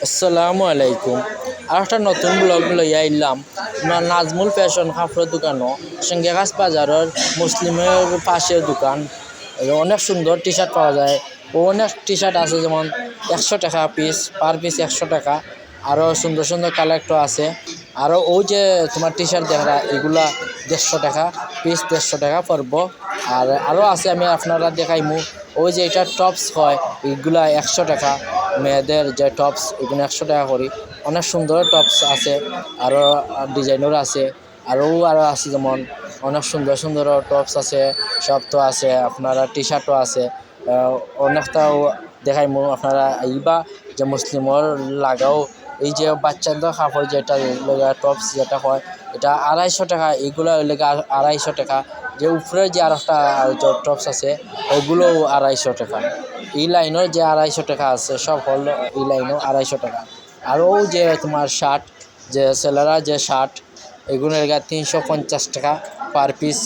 আসসালামু আলাইকুম। আর একটা নতুন ব্লগ লইয়া আইলাম নাজমুল ফ্যাশন কাপড়ের দোকানও সিঙ্গেগাছ বাজারের মুসলিমের পাশের দোকান। অনেক সুন্দর টি শার্ট পাওয়া যায়। অনেক টি শার্ট আছে, যেমন 100 টাকা পিস, পার পিস 100 টাকা। আরও সুন্দর সুন্দর কালেক্টর আছে। আরও ওই যে তোমার টি শার্ট দেখা এগুলা 150 টাকা পিস, 150 টাকা পড়ব। আর আরও আছে, আমি আপনারা দেখাইমু। ওই যে এটা টপস হয়, এগুলা 100 টাকা। মেয়েদের যে টপস, এগুলো 100 টাকা করি। অনেক সুন্দর টপস আছে, আরও ডিজাইনের আছে। আরও আছে, যেমন অনেক সুন্দর সুন্দর টপস আছে, সব তো আছে। আপনারা টি শার্টও আছে। অনেকটাও দেখাইমু, আপনারা আইবা। যে মুসলিমর লাগাও এই যে বাচ্চাদের কাপড় যেটা টপস যেটা হয়, এটা 250 টাকা। এইগুলো লেগে 250 টাকা। যে উপরে যে আর একটা টপস আছে, ওইগুলো 250 টাকা। এই লাইনের যে 250 টাকা আছে, সব হল এই লাইনও 250 টাকা। আরও যে তোমার শার্ট, যে ছেলেরা যে শার্ট, এগুলো লেগে 350 টাকা পার পিস।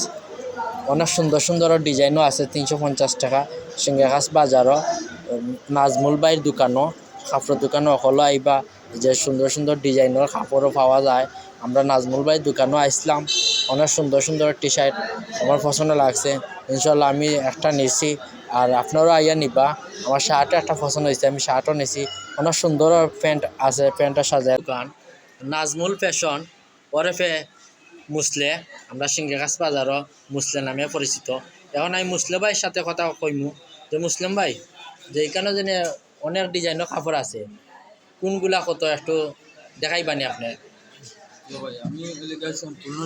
অনেক সুন্দর সুন্দর ডিজাইনও আছে, 350 টাকা। সিঙ্গাখাস বাজারও নাজমুল বাইর দোকানও, কাপড়ের দোকানও হলো আইবা। যে সুন্দর সুন্দর ডিজাইনের কাপড়ও পাওয়া যায়। আমরা নাজমুল বাইর দোকানও আসলাম। অনেক সুন্দর সুন্দর টি শার্ট আমার পছন্দ লাগছে। ইনশাল্লাহ আমি একটা নিছি, আর আপনারাও আইয়া নিবা। আমার শার্টও একটা পছন্দ হয়েছে, আমি শার্টও নিছি। অনেক সুন্দর প্যান্ট আছে, প্যান্টটা সাজায় দোকান নাজমুল ফ্যাশন ওরফে মুসলে। আমরা সিঙ্গেগাছ বাজারও মুসলে নামে পরিচিত। এখন আমি মুসলে ভাইয়ের সাথে কথা কইমু। যে মুসলিম ভাই, যে এখানে যেন অনেক ডিজাইনের কাপড় আছে, কোনগুলা কত একটু দেখাইবানি আপনি? ভাই আমি এলাকায় সম্পূর্ণ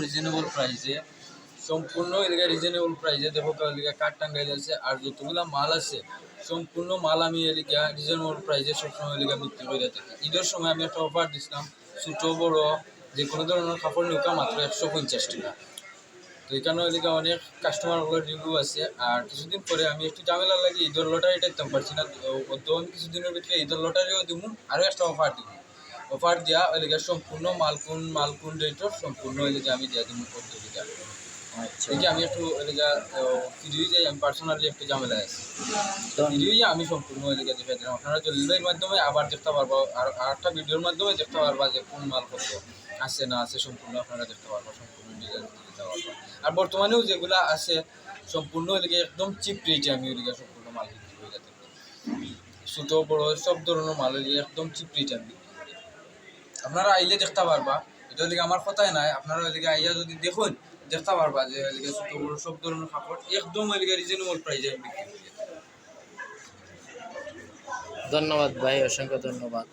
এলাকায় রিজনেবল প্রাইসে দেখো এলাকা কাঠ টাঙ্গাই আছে। আর যতগুলা মাল আছে সম্পূর্ণ মাল আমি এলাকা রিজনেবল প্রাইসে সবসময় এলাকা বিক্রি করে থাকি। ঈদের সময় আমি একটা অফার দিছিলাম, ছোটো বড় যে কোনো ধরনের কাপড় নিউকা মাত্র 150 টাকা। তো এখানে এলাকা অনেক কাস্টমারগুলোর রিভিউ আছে। আর কিছুদিন পরে আমি একটু ঝামেলা লাগে ঈদের লটারিটা দিতে পারছি না, তো আমি কিছুদিনের ভিতরে ঈদের লটারিও দিব, আরও একটা অফার দিব। অফার দেওয়া এলাকা সম্পূর্ণ মালকুন রেটর সম্পূর্ণ এলাকা আমি দিয়ে দিব পদ্ধতিটা। আচ্ছা, দেখি আমি একটু এলাকা ফিরিয়ে যাই, আমি পার্সোনালি একটু ঝামেলায় আছি। তো ফিরিয়ে যাই আমি সম্পূর্ণ এলাকা দেখে দিলাম। আপনারা জলিলের মাধ্যমে আবার দেখতে পারবো, আর একটা ভিডিওর মাধ্যমে দেখতে পারবা যে কোন মাল কত আছে না আছে, সম্পূর্ণ আপনারা দেখতে পারবো, সম্পূর্ণ ডিজাইন দিতে পারবো। আর বর্তমানেও যেগুলা আছে সম্পূর্ণ এলাকা একদম চিপ রেটে আমি এলাকা সম্পূর্ণ মাল বিক্রি করে যাতে, ছোটো বড়ো সব ধরনের মাল এলাকা একদম চিপ রেটে আমি বিক্রি করি। আপনারা আইলে দেখতে পারবা, এটা ওইদিকে আমার কথাই নাই। আপনারা ওইদিকে আইয়া যদি দেখুন দেখতে পারবা যে ওইদিকে ছোটো বড়ো সব ধরনের কাপড় একদম ওইদিকে রিজনেবল প্রাইসে আমি বিক্রি করি। ধন্যবাদ ভাই, অসংখ্য ধন্যবাদ।